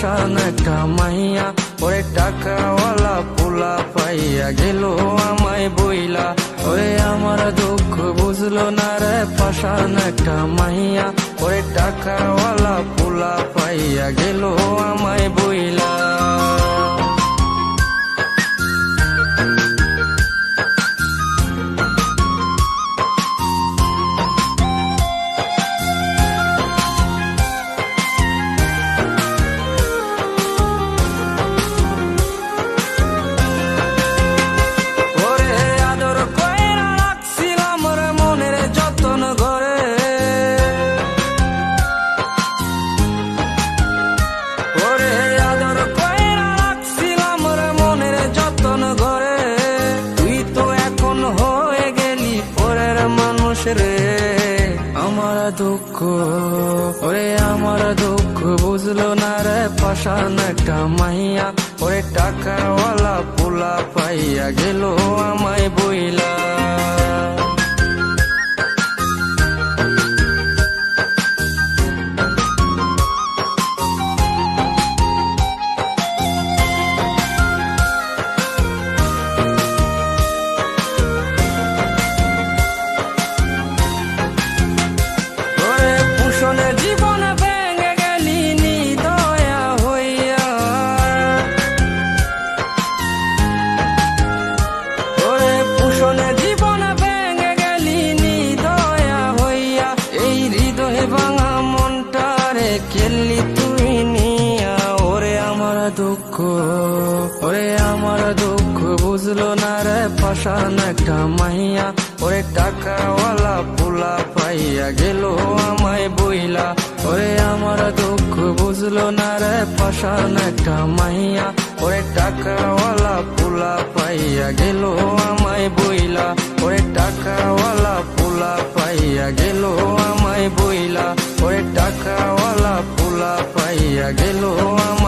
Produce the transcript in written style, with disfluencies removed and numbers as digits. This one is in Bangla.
পাশান একটা মাইয়া, ওরে টাকাওয়ালা পোলা পাইয়া গেল আমায় বইলা। ওরে আমার দুঃখ বুঝলো না রে পাশান একটা মাইয়া, ওরে টাকাওয়ালা পোলা পাইয়া গেল আমায় বইলা। রে আমার দুঃখ, ওরে আমার দুঃখ বুঝলো না রে পাশান একটা মাইয়া, ওরে টাকাওয়ালা পোলা পাইয়া গেল আমায় বইলা। জীবনে ভেঙে গেলি নিদয়া হইয়া, ওরে পুষণে জীবনে ভেঙে গেলি নিদয়া হইয়া। এই হৃদয়ে ভাঙা মনটারে খেললি তুই নিয়া। ওরে আমার দুঃখ, ওরে আমার দুঃখ বুঝলো না রে পাশান একটা মাইয়া, ওরে টাকাওয়ালা পোলা পাইয়া গেল আমায় বইলা। ওরে আমার দুঃখ বুঝলো না রে পাশান একটা মাইয়া, ওরে টাকাওয়ালা পোলা পাইয়া গেল আমায় বইলা। ওরে টাকাওয়ালা পোলা পাইয়া গেল আমায় বইলা, ওরে টাকাওয়ালা পোলা পাইয়া গেল আমায়।